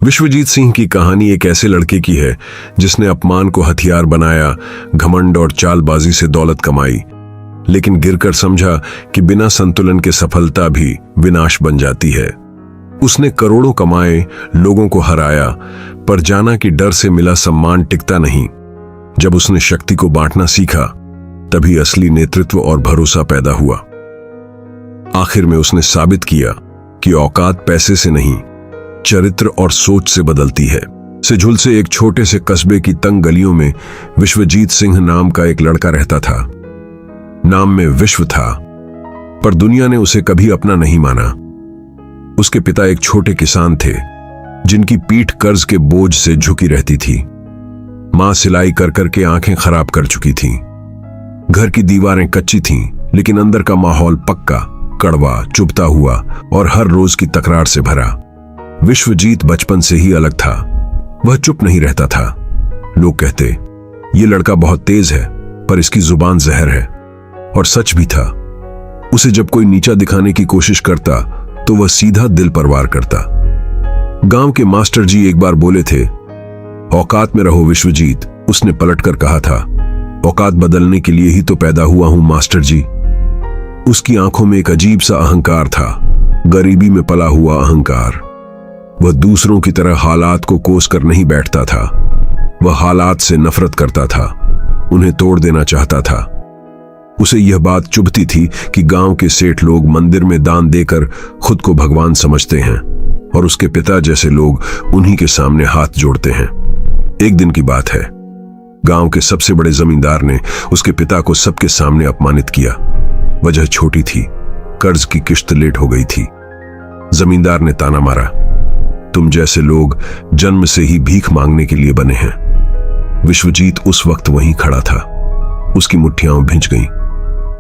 विश्वजीत सिंह की कहानी एक ऐसे लड़के की है जिसने अपमान को हथियार बनाया, घमंड और चालबाजी से दौलत कमाई, लेकिन गिरकर समझा कि बिना संतुलन के सफलता भी विनाश बन जाती है। उसने करोड़ों कमाए, लोगों को हराया, पर जाना कि डर से मिला सम्मान टिकता नहीं। जब उसने शक्ति को बांटना सीखा, तभी असली नेतृत्व और भरोसा पैदा हुआ। आखिर में उसने साबित किया कि औकात पैसे से नहीं, चरित्र और सोच से बदलती है। सिझुल से एक छोटे से कस्बे की तंग गलियों में विश्वजीत सिंह नाम का एक लड़का रहता था। नाम में विश्व था, पर दुनिया ने उसे कभी अपना नहीं माना। उसके पिता एक छोटे किसान थे, जिनकी पीठ कर्ज के बोझ से झुकी रहती थी। मां सिलाई कर करके आंखें खराब कर चुकी थीं। घर की दीवारें कच्ची थीं, लेकिन अंदर का माहौल पक्का, कड़वा, चुभता हुआ और हर रोज की तकरार से भरा। विश्वजीत बचपन से ही अलग था। वह चुप नहीं रहता था। लोग कहते, ये लड़का बहुत तेज है, पर इसकी जुबान जहर है। और सच भी था। उसे जब कोई नीचा दिखाने की कोशिश करता, तो वह सीधा दिल पर वार करता। गांव के मास्टर जी एक बार बोले थे, औकात में रहो विश्वजीत। उसने पलटकर कहा था, औकात बदलने के लिए ही तो पैदा हुआ हूं मास्टर जी। उसकी आंखों में एक अजीब सा अहंकार था, गरीबी में पला हुआ अहंकार। वह दूसरों की तरह हालात को कोस कर नहीं बैठता था। वह हालात से नफरत करता था, उन्हें तोड़ देना चाहता था। उसे यह बात चुभती थी कि गांव के सेठ लोग मंदिर में दान देकर खुद को भगवान समझते हैं, और उसके पिता जैसे लोग उन्हीं के सामने हाथ जोड़ते हैं। एक दिन की बात है, गांव के सबसे बड़े जमींदार ने उसके पिता को सबके सामने अपमानित किया। वजह छोटी थी, कर्ज की किश्त लेट हो गई थी। जमींदार ने ताना मारा, तुम जैसे लोग जन्म से ही भीख मांगने के लिए बने हैं। विश्वजीत उस वक्त वहीं खड़ा था। उसकी मुट्ठियां भिंच गईं।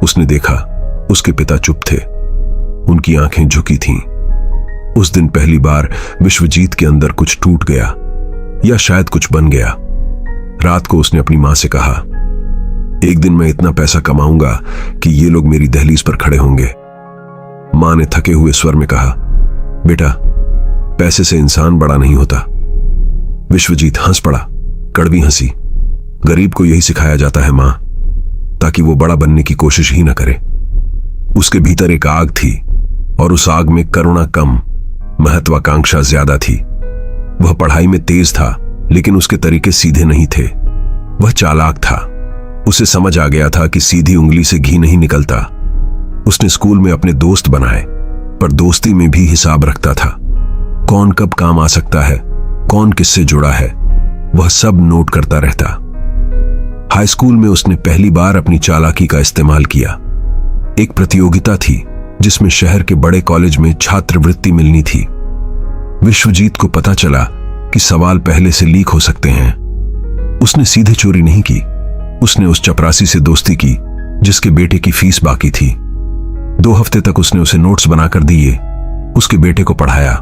उसने देखा, उसके पिता चुप थे, उनकी आंखें झुकी थीं। उस दिन पहली बार विश्वजीत के अंदर कुछ टूट गया, या शायद कुछ बन गया। रात को उसने अपनी मां से कहा, एक दिन मैं इतना पैसा कमाऊंगा कि ये लोग मेरी दहलीज पर खड़े होंगे। मां ने थके हुए स्वर में कहा, बेटा, पैसे से इंसान बड़ा नहीं होता। विश्वजीत हंस पड़ा, कड़वी हंसी। गरीब को यही सिखाया जाता है मां, ताकि वो बड़ा बनने की कोशिश ही ना करे। उसके भीतर एक आग थी, और उस आग में करुणा कम, महत्वाकांक्षा ज्यादा थी। वह पढ़ाई में तेज था, लेकिन उसके तरीके सीधे नहीं थे। वह चालाक था। उसे समझ आ गया था कि सीधी उंगली से घी नहीं निकलता। उसने स्कूल में अपने दोस्त बनाए, पर दोस्ती में भी हिसाब रखता था। कौन कब काम आ सकता है, कौन किससे जुड़ा है, वह सब नोट करता रहता। हाई स्कूल में उसने पहली बार अपनी चालाकी का इस्तेमाल किया। एक प्रतियोगिता थी जिसमें शहर के बड़े कॉलेज में छात्रवृत्ति मिलनी थी। विश्वजीत को पता चला कि सवाल पहले से लीक हो सकते हैं। उसने सीधे चोरी नहीं की। उसने उस चपरासी से दोस्ती की जिसके बेटे की फीस बाकी थी। 2 हफ्ते तक उसने उसे नोट्स बनाकर दिए, उसके बेटे को पढ़ाया,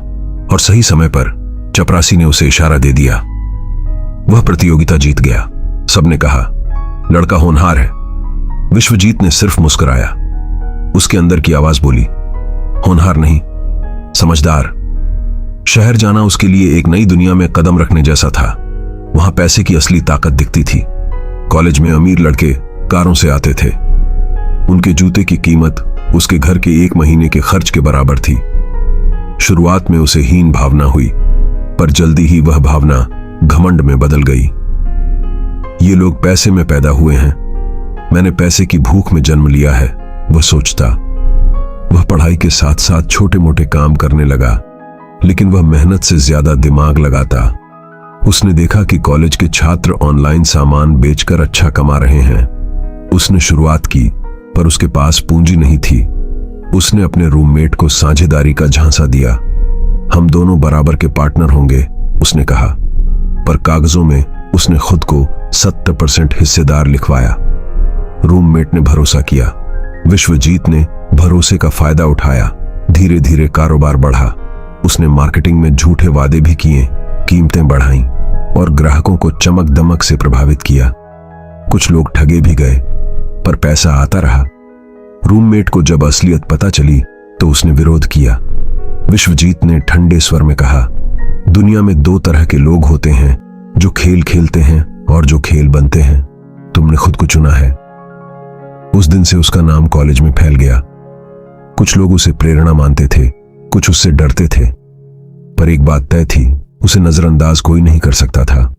और सही समय पर चपरासी ने उसे इशारा दे दिया। वह प्रतियोगिता जीत गया। सबने कहा, लड़का होनहार है। विश्वजीत ने सिर्फ मुस्कुराया। उसके अंदर की आवाज बोली, होनहार नहीं, समझदार। शहर जाना उसके लिए एक नई दुनिया में कदम रखने जैसा था। वहां पैसे की असली ताकत दिखती थी। कॉलेज में अमीर लड़के कारों से आते थे। उनके जूते की कीमत उसके घर के 1 महीने के खर्च के बराबर थी। शुरुआत में उसे हीन भावना हुई, पर जल्दी ही वह भावना घमंड में बदल गई। ये लोग पैसे में पैदा हुए हैं, मैंने पैसे की भूख में जन्म लिया है, वह सोचता। वह पढ़ाई के साथ साथ छोटे मोटे काम करने लगा, लेकिन वह मेहनत से ज्यादा दिमाग लगाता। उसने देखा कि कॉलेज के छात्र ऑनलाइन सामान बेचकर अच्छा कमा रहे हैं। उसने शुरुआत की, पर उसके पास पूंजी नहीं थी। उसने अपने रूममेट को साझेदारी का झांसा दिया। हम दोनों बराबर के पार्टनर होंगे, उसने कहा, पर कागजों में उसने खुद को 70% हिस्सेदार लिखवाया। रूममेट ने भरोसा किया। विश्वजीत ने भरोसे का फायदा उठाया। धीरे धीरे कारोबार बढ़ा। उसने मार्केटिंग में झूठे वादे भी किए, कीमतें बढ़ाईं और ग्राहकों को चमक दमक से प्रभावित किया। कुछ लोग ठगे भी गए, पर पैसा आता रहा। रूममेट को जब असलियत पता चली तो उसने विरोध किया। विश्वजीत ने ठंडे स्वर में कहा, दुनिया में दो तरह के लोग होते हैं, जो खेल खेलते हैं और जो खेल बनते हैं। तुमने खुद को चुना है। उस दिन से उसका नाम कॉलेज में फैल गया। कुछ लोग उसे प्रेरणा मानते थे, कुछ उससे डरते थे, पर एक बात तय थी, उसे नजरअंदाज कोई नहीं कर सकता था।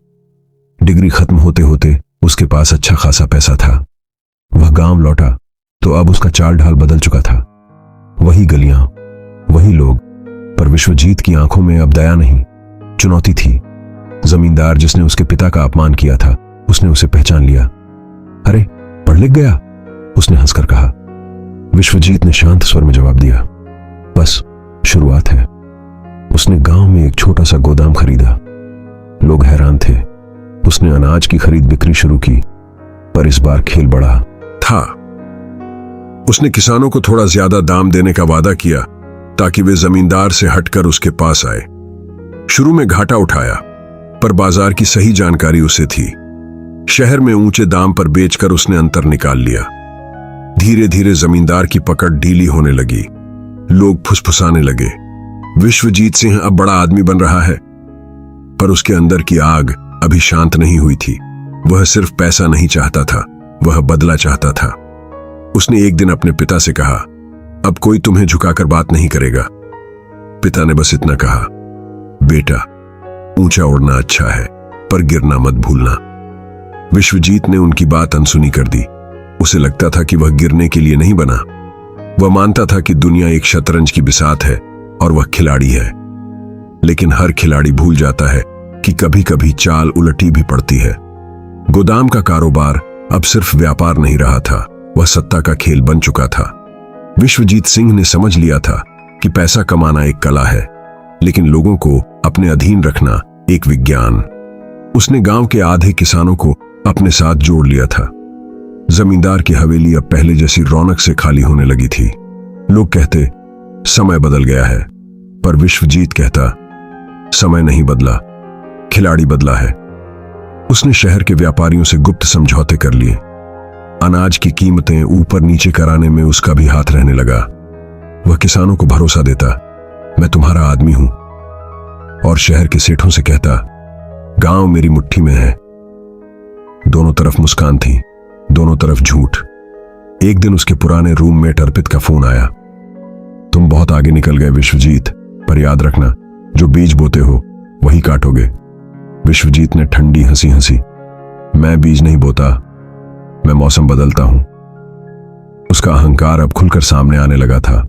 डिग्री खत्म होते होते उसके पास अच्छा खासा पैसा था। वह गांव लौटा तो अब उसका चाल ढाल बदल चुका था। वही गलियां, वही लोग, पर विश्वजीत की आंखों में अब दया नहीं, चुनौती थी। जमींदार जिसने उसके पिता का अपमान किया था, उसने उसे पहचान लिया। अरे, पढ़ लिख गया? उसने हंसकर कहा। विश्वजीत ने शांत स्वर में जवाब दिया, बस शुरुआत है। उसने गांव में एक छोटा सा गोदाम खरीदा। लोग हैरान थे। उसने अनाज की खरीद बिक्री शुरू की, पर इस बार खेल बढ़ा था। उसने किसानों को थोड़ा ज्यादा दाम देने का वादा किया ताकि वे जमींदार से हटकर उसके पास आए। शुरू में घाटा उठाया, पर बाजार की सही जानकारी उसे थी। शहर में ऊंचे दाम पर बेचकर उसने अंतर निकाल लिया। धीरे धीरे जमींदार की पकड़ ढीली होने लगी। लोग फुसफुसाने लगे, विश्वजीत सिंह अब बड़ा आदमी बन रहा है। पर उसके अंदर की आग अभी शांत नहीं हुई थी। वह सिर्फ पैसा नहीं चाहता था, वह बदला चाहता था। उसने एक दिन अपने पिता से कहा, अब कोई तुम्हें झुकाकर बात नहीं करेगा। पिता ने बस इतना कहा, बेटा, ऊंचा उड़ना अच्छा है, पर गिरना मत भूलना। विश्वजीत ने उनकी बात अनसुनी कर दी। उसे लगता था कि वह गिरने के लिए नहीं बना। वह मानता था कि दुनिया एक शतरंज की बिसात है और वह खिलाड़ी है। लेकिन हर खिलाड़ी भूल जाता है कि कभी कभी चाल उलटी भी पड़ती है। गोदाम का कारोबार अब सिर्फ व्यापार नहीं रहा था, वह सत्ता का खेल बन चुका था। विश्वजीत सिंह ने समझ लिया था कि पैसा कमाना एक कला है, लेकिन लोगों को अपने अधीन रखना एक विज्ञान। उसने गांव के आधे किसानों को अपने साथ जोड़ लिया था। जमींदार की हवेली अब पहले जैसी रौनक से खाली होने लगी थी। लोग कहते, समय बदल गया है, पर विश्वजीत कहता, समय नहीं बदला, खिलाड़ी बदला है। उसने शहर के व्यापारियों से गुप्त समझौते कर लिए। अनाज की कीमतें ऊपर नीचे कराने में उसका भी हाथ रहने लगा। वह किसानों को भरोसा देता, मैं तुम्हारा आदमी हूं, और शहर के सेठों से कहता, गांव मेरी मुट्ठी में है। दोनों तरफ मुस्कान थी, दोनों तरफ झूठ। एक दिन उसके पुराने रूममेट अर्पित का फोन आया। तुम बहुत आगे निकल गए विश्वजीत, पर याद रखना, जो बीज बोते हो वही काटोगे। विश्वजीत ने ठंडी हंसी हंसी, मैं बीज नहीं बोता, मैं मौसम बदलता हूं। उसका अहंकार अब खुलकर सामने आने लगा था।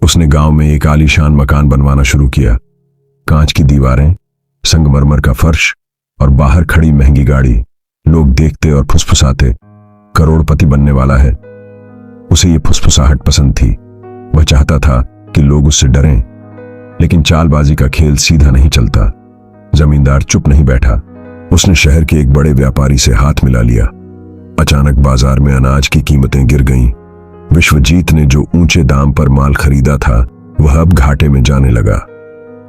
उसने गांव में एक आलीशान मकान बनवाना शुरू किया। कांच की दीवारें, संगमरमर का फर्श और बाहर खड़ी महंगी गाड़ी। लोग देखते और फुसफुसाते, करोड़पति बनने वाला है। उसे ये फुसफुसाहट पसंद थी। वह चाहता था कि लोग उससे डरें, लेकिन चालबाजी का खेल सीधा नहीं चलता। जमींदार चुप नहीं बैठा। उसने शहर के एक बड़े व्यापारी से हाथ मिला लिया। अचानक बाजार में अनाज की कीमतें गिर गईं। विश्वजीत ने जो ऊंचे दाम पर माल खरीदा था, वह अब घाटे में जाने लगा।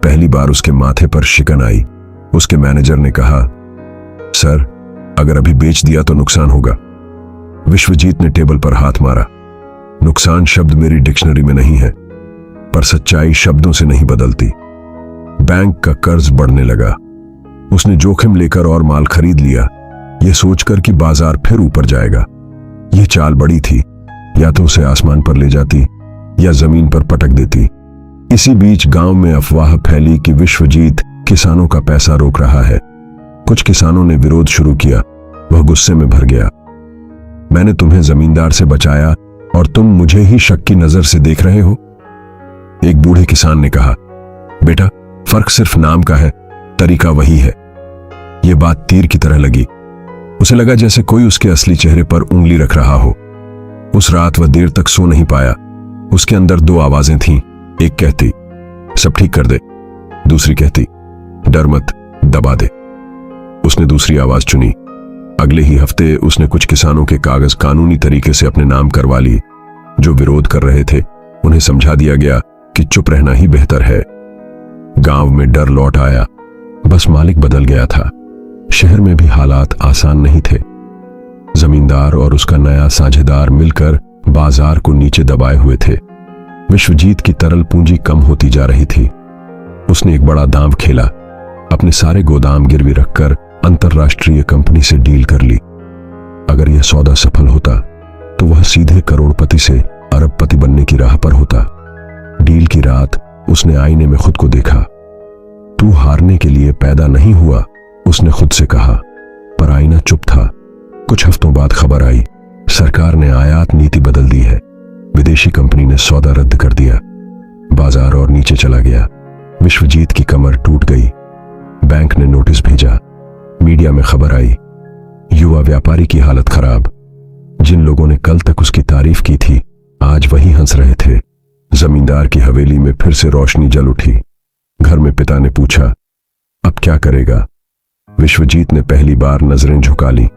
पहली बार उसके माथे पर शिकन आई। उसके मैनेजर ने कहा, सर, अगर अभी बेच दिया तो नुकसान होगा। विश्वजीत ने टेबल पर हाथ मारा। नुकसान शब्द मेरी डिक्शनरी में नहीं है, पर सच्चाई शब्दों से नहीं बदलती। बैंक का कर्ज बढ़ने लगा। उसने जोखिम लेकर और माल खरीद लिया, यह सोचकर कि बाजार फिर ऊपर जाएगा। यह चाल बड़ी थी, या तो उसे आसमान पर ले जाती या जमीन पर पटक देती। इसी बीच गांव में अफवाह फैली कि विश्वजीत किसानों का पैसा रोक रहा है। कुछ किसानों ने विरोध शुरू किया। वह गुस्से में भर गया। मैंने तुम्हें जमींदार से बचाया और तुम मुझे ही शक की नजर से देख रहे हो। एक बूढ़े किसान ने कहा, बेटा, फर्क सिर्फ नाम का है, तरीका वही है। यह बात तीर की तरह लगी। उसे लगा जैसे कोई उसके असली चेहरे पर उंगली रख रहा हो। उस रात वह देर तक सो नहीं पाया। उसके अंदर दो आवाजें थीं। एक कहती, सब ठीक कर दे। दूसरी कहती, डर मत, दबा दे। उसने दूसरी आवाज चुनी। अगले ही हफ्ते उसने कुछ किसानों के कागज कानूनी तरीके से अपने नाम करवा लिए। जो विरोध कर रहे थे, उन्हें समझा दिया गया कि चुप रहना ही बेहतर है। गांव में डर लौट आया। बस मालिक बदल गया था। शहर में भी हालात आसान नहीं थे। जमींदार और उसका नया साझेदार मिलकर बाजार को नीचे दबाए हुए थे। विश्वजीत की तरल पूंजी कम होती जा रही थी। उसने एक बड़ा दांव खेला, अपने सारे गोदाम गिरवी रखकर अंतरराष्ट्रीय कंपनी से डील कर ली। अगर यह सौदा सफल होता तो वह सीधे करोड़पति से अरबपति बनने की राह पर होता। डील की रात उसने आईने में खुद को देखा। तू हारने के लिए पैदा नहीं हुआ, उसने खुद से कहा, पर आईना चुप था। कुछ हफ्तों बाद खबर आई, सरकार ने आयात नीति बदल दी है। विदेशी कंपनी ने सौदा रद्द कर दिया। बाजार और नीचे चला गया। विश्वजीत की कमर टूट गई। बैंक ने नोटिस भेजा। मीडिया में खबर आई, युवा व्यापारी की हालत खराब। जिन लोगों ने कल तक उसकी तारीफ की थी आज वही हंस रहे थे। जमींदार की हवेली में फिर से रोशनी जल उठी। घर में पिता ने पूछा, अब क्या करेगा? विश्वजीत ने पहली बार नजरें झुका ली।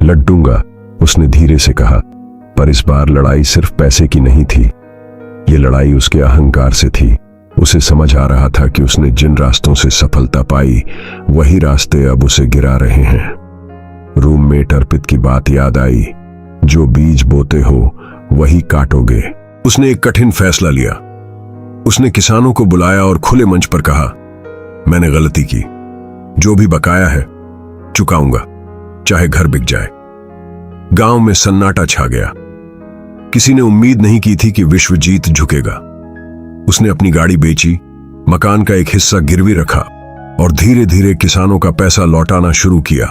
लड्डूंगा, उसने धीरे से कहा, पर इस बार लड़ाई सिर्फ पैसे की नहीं थी। ये लड़ाई उसके अहंकार से थी। उसे समझ आ रहा था कि उसने जिन रास्तों से सफलता पाई वही रास्ते अब उसे गिरा रहे हैं। रूममेट अर्पित की बात याद आई, जो बीज बोते हो वही काटोगे। उसने एक कठिन फैसला लिया। उसने किसानों को बुलाया और खुले मंच पर कहा, मैंने गलती की, जो भी बकाया है चुकाऊंगा, चाहे घर बिक जाए। गांव में सन्नाटा छा गया। किसी ने उम्मीद नहीं की थी कि विश्वजीत झुकेगा। उसने अपनी गाड़ी बेची, मकान का एक हिस्सा गिरवी रखा और धीरे धीरे किसानों का पैसा लौटाना शुरू किया।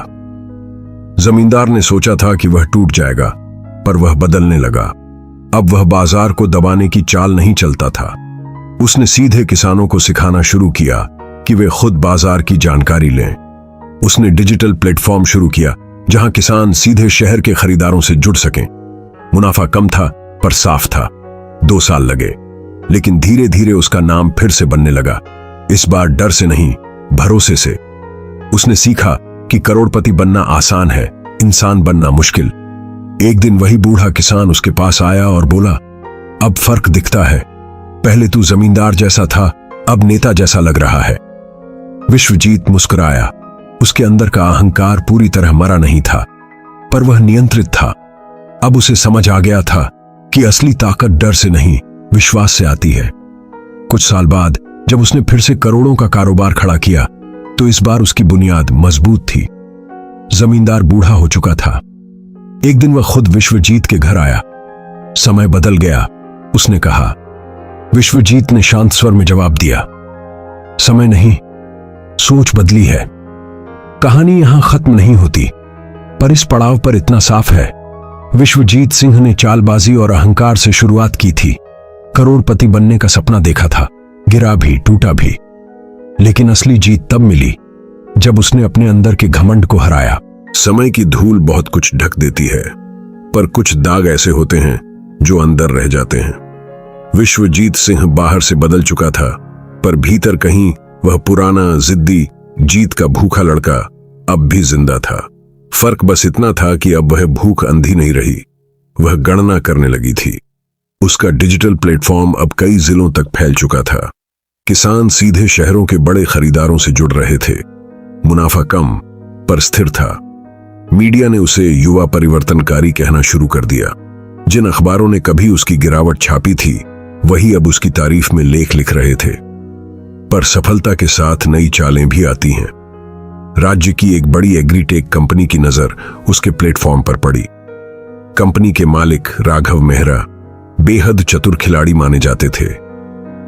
जमींदार ने सोचा था कि वह टूट जाएगा, पर वह बदलने लगा। अब वह बाजार को दबाने की चाल नहीं चलता था। उसने सीधे किसानों को सिखाना शुरू किया कि वे खुद बाजार की जानकारी लें। उसने डिजिटल प्लेटफॉर्म शुरू किया जहां किसान सीधे शहर के खरीदारों से जुड़ सकें। मुनाफा कम था पर साफ था। 2 साल लगे, लेकिन धीरे धीरे उसका नाम फिर से बनने लगा। इस बार डर से नहीं, भरोसे से। उसने सीखा कि करोड़पति बनना आसान है, इंसान बनना मुश्किल। एक दिन वही बूढ़ा किसान उसके पास आया और बोला, अब फर्क दिखता है। पहले तू जमींदार जैसा था, अब नेता जैसा लग रहा है। विश्वजीत मुस्कुराया। उसके अंदर का अहंकार पूरी तरह मरा नहीं था, पर वह नियंत्रित था। अब उसे समझ आ गया था कि असली ताकत डर से नहीं, विश्वास से आती है। कुछ साल बाद जब उसने फिर से करोड़ों का कारोबार खड़ा किया, तो इस बार उसकी बुनियाद मजबूत थी। जमींदार बूढ़ा हो चुका था। एक दिन वह खुद विश्वजीत के घर आया। समय बदल गया, उसने कहा। विश्वजीत ने शांत स्वर में जवाब दिया, समय नहीं, सोच बदली है। कहानी यहां खत्म नहीं होती, पर इस पड़ाव पर इतना साफ है, विश्वजीत सिंह ने चालबाजी और अहंकार से शुरुआत की थी। करोड़पति बनने का सपना देखा था, गिरा भी, टूटा भी, लेकिन असली जीत तब मिली जब उसने अपने अंदर के घमंड को हराया। समय की धूल बहुत कुछ ढक देती है, पर कुछ दाग ऐसे होते हैं जो अंदर रह जाते हैं। विश्वजीत सिंह बाहर से बदल चुका था, पर भीतर कहीं वह पुराना जिद्दी जीत का भूखा लड़का अब भी जिंदा था। फर्क बस इतना था कि अब वह भूख अंधी नहीं रही, वह गणना करने लगी थी। उसका डिजिटल प्लेटफॉर्म अब कई जिलों तक फैल चुका था। किसान सीधे शहरों के बड़े खरीदारों से जुड़ रहे थे। मुनाफा कम पर स्थिर था। मीडिया ने उसे युवा परिवर्तनकारी कहना शुरू कर दिया। जिन अखबारों ने कभी उसकी गिरावट छापी थी, वही अब उसकी तारीफ में लेख लिख रहे थे। पर सफलता के साथ नई चालें भी आती हैं। राज्य की एक बड़ी एग्रीटेक कंपनी की नजर उसके प्लेटफॉर्म पर पड़ी। कंपनी के मालिक राघव मेहरा बेहद चतुर खिलाड़ी माने जाते थे।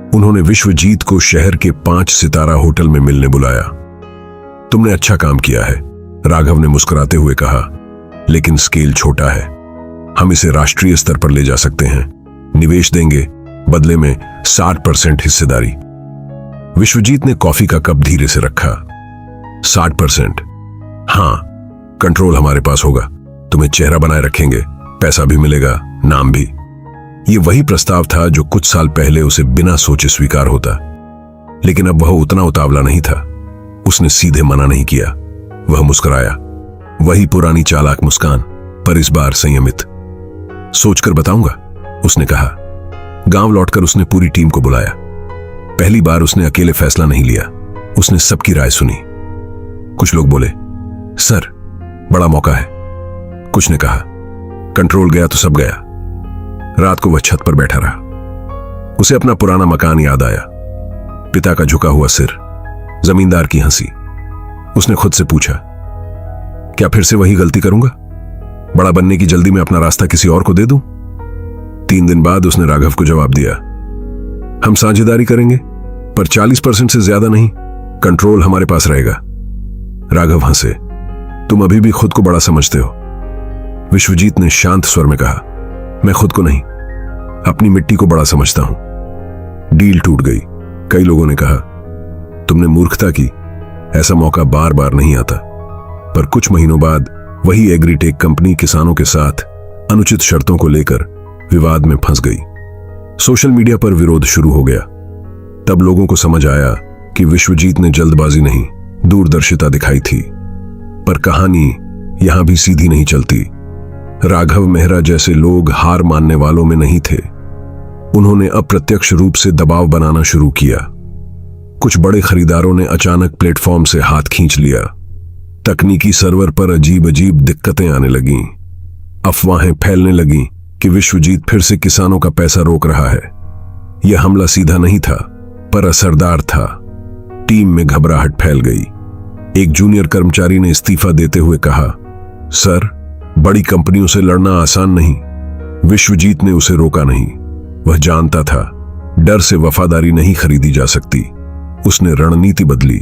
उन्होंने विश्वजीत को शहर के 5 सितारा होटल में मिलने बुलाया। तुमने अच्छा काम किया है, राघव ने मुस्कुराते हुए कहा, लेकिन स्केल छोटा है। हम इसे राष्ट्रीय स्तर पर ले जा सकते हैं। निवेश देंगे, बदले में 60% हिस्सेदारी। विश्वजीत ने कॉफी का कप धीरे से रखा। 60%? हाँ, कंट्रोल हमारे पास होगा। तुम्हें चेहरा बनाए रखेंगे, पैसा भी मिलेगा, नाम भी। ये वही प्रस्ताव था जो कुछ साल पहले उसे बिना सोचे स्वीकार होता, लेकिन अब वह उतना उतावला नहीं था। उसने सीधे मना नहीं किया। वह मुस्कुराया, वही पुरानी चालाक मुस्कान, पर इस बार संयमित। सोचकर बताऊंगा, उसने कहा। गांव लौटकर उसने पूरी टीम को बुलाया। पहली बार उसने अकेले फैसला नहीं लिया, उसने सबकी राय सुनी। कुछ लोग बोले, सर बड़ा मौका है। कुछ ने कहा, कंट्रोल गया तो सब गया। रात को वह छत पर बैठा रहा। उसे अपना पुराना मकान याद आया। पिता का झुका हुआ सिर, जमींदार की हंसी, उसने खुद से पूछा, क्या फिर से वही गलती करूंगा? बड़ा बनने की जल्दी में अपना रास्ता किसी और को दे दूं? 3 दिन बाद उसने राघव को जवाब दिया, हम साझेदारी करेंगे, पर 40% से ज्यादा नहीं। कंट्रोल हमारे पास रहेगा। राघव हंसे, तुम अभी भी खुद को बड़ा समझते हो। विश्वजीत ने शांत स्वर में कहा, मैं खुद को नहीं, अपनी मिट्टी को बड़ा समझता हूं। डील टूट गई। कई लोगों ने कहा, तुमने मूर्खता की, ऐसा मौका बार बार नहीं आता। पर कुछ महीनों बाद वही एग्रीटेक कंपनी किसानों के साथ अनुचित शर्तों को लेकर विवाद में फंस गई। सोशल मीडिया पर विरोध शुरू हो गया। तब लोगों को समझ आया कि विश्वजीत ने जल्दबाजी नहीं, दूरदर्शिता दिखाई थी। पर कहानी यहां भी सीधी नहीं चलती। राघव मेहरा जैसे लोग हार मानने वालों में नहीं थे। उन्होंने अप्रत्यक्ष रूप से दबाव बनाना शुरू किया। कुछ बड़े खरीदारों ने अचानक प्लेटफॉर्म से हाथ खींच लिया। तकनीकी सर्वर पर अजीब अजीब दिक्कतें आने लगीं। अफवाहें फैलने लगीं कि विश्वजीत फिर से किसानों का पैसा रोक रहा है। यह हमला सीधा नहीं था, पर असरदार था। टीम में घबराहट फैल गई। एक जूनियर कर्मचारी ने इस्तीफा देते हुए कहा, सर, बड़ी कंपनियों से लड़ना आसान नहीं। विश्वजीत ने उसे रोका नहीं। वह जानता था, डर से वफादारी नहीं खरीदी जा सकती। उसने रणनीति बदली।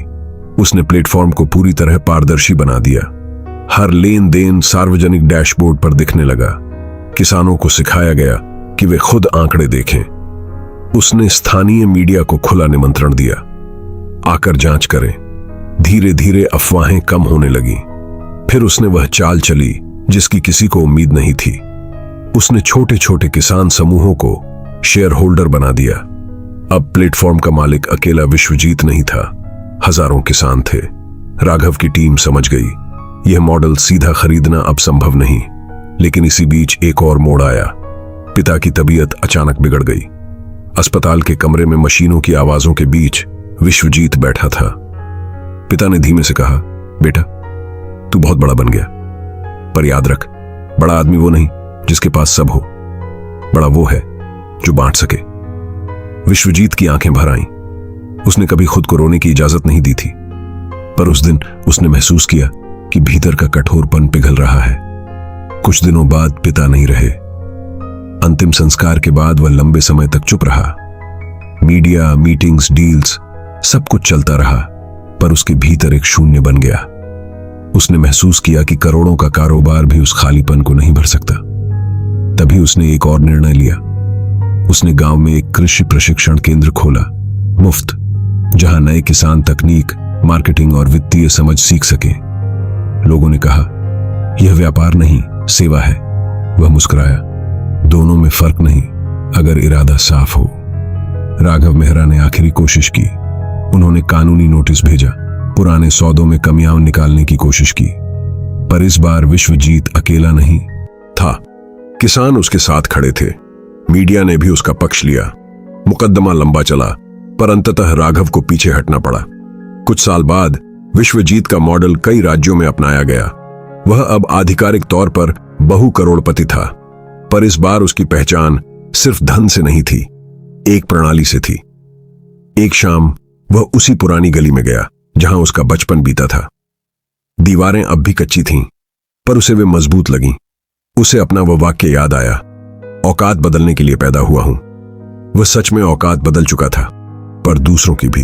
उसने प्लेटफॉर्म को पूरी तरह पारदर्शी बना दिया। हर लेन देन सार्वजनिक डैशबोर्ड पर दिखने लगा। किसानों को सिखाया गया कि वे खुद आंकड़े देखें। उसने स्थानीय मीडिया को खुला निमंत्रण दिया, आकर जांच करें। धीरे धीरे अफवाहें कम होने लगीं। फिर उसने वह चाल चली जिसकी किसी को उम्मीद नहीं थी। उसने छोटे छोटे किसान समूहों को शेयर होल्डर बना दिया। अब प्लेटफॉर्म का मालिक अकेला विश्वजीत नहीं था, हजारों किसान थे। राघव की टीम समझ गई, यह मॉडल सीधा खरीदना अब संभव नहीं। लेकिन इसी बीच एक और मोड़ आया। पिता की तबीयत अचानक बिगड़ गई। अस्पताल के कमरे में मशीनों की आवाजों के बीच विश्वजीत बैठा था। पिता ने धीमे से कहा, बेटा, तू बहुत बड़ा बन गया, पर याद रख, बड़ा आदमी वो नहीं जिसके पास सब हो, बड़ा वो है जो बांट सके। विश्वजीत की आंखें भर आईं। उसने कभी खुद को रोने की इजाजत नहीं दी थी, पर उस दिन उसने महसूस किया कि भीतर का कठोरपन पिघल रहा है। कुछ दिनों बाद पिता नहीं रहे। अंतिम संस्कार के बाद वह लंबे समय तक चुप रहा। मीडिया, मीटिंग्स, डील्स, सब कुछ चलता रहा, पर उसके भीतर एक शून्य बन गया। उसने महसूस किया कि करोड़ों का कारोबार भी उस खालीपन को नहीं भर सकता। तभी उसने एक और निर्णय लिया। उसने गांव में एक कृषि प्रशिक्षण केंद्र खोला, मुफ्त, जहां नए किसान तकनीक, मार्केटिंग और वित्तीय समझ सीख सके। लोगों ने कहा, यह व्यापार नहीं, सेवा है। वह मुस्कुराया, दोनों में फर्क नहीं अगर इरादा साफ हो। राघव मेहरा ने आखिरी कोशिश की। उन्होंने कानूनी नोटिस भेजा, पुराने सौदों में कमियां निकालने की कोशिश की। पर इस बार विश्वजीत अकेला नहीं था। किसान उसके साथ खड़े थे। मीडिया ने भी उसका पक्ष लिया। मुकदमा लंबा चला, पर अंततः राघव को पीछे हटना पड़ा। कुछ साल बाद विश्वजीत का मॉडल कई राज्यों में अपनाया गया। वह अब आधिकारिक तौर पर बहु करोड़पति था, पर इस बार उसकी पहचान सिर्फ धन से नहीं थी, एक प्रणाली से थी। एक शाम वह उसी पुरानी गली में गया जहां उसका बचपन बीता था। दीवारें अब भी कच्ची थीं, पर उसे वे मजबूत लगीं। उसे अपना वह वाक्य याद आया, औकात बदलने के लिए पैदा हुआ हूं। वह सच में औकात बदल चुका था, पर दूसरों की भी।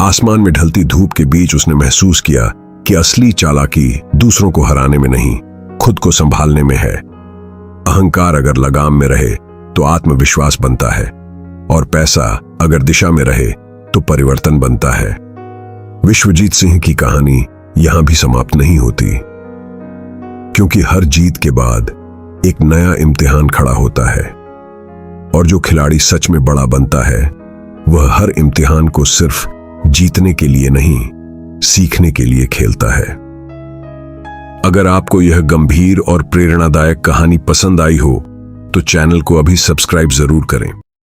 आसमान में ढलती धूप के बीच उसने महसूस किया कि असली चालाकी दूसरों को हराने में नहीं, खुद को संभालने में है। अहंकार अगर लगाम में रहे तो आत्मविश्वास बनता है, और पैसा अगर दिशा में रहे तो परिवर्तन बनता है। विश्वजीत सिंह की कहानी यहां भी समाप्त नहीं होती, क्योंकि हर जीत के बाद एक नया इम्तिहान खड़ा होता है, और जो खिलाड़ी सच में बड़ा बनता है वह हर इम्तिहान को सिर्फ जीतने के लिए नहीं, सीखने के लिए खेलता है। अगर आपको यह गंभीर और प्रेरणादायक कहानी पसंद आई हो तो चैनल को अभी सब्सक्राइब जरूर करें।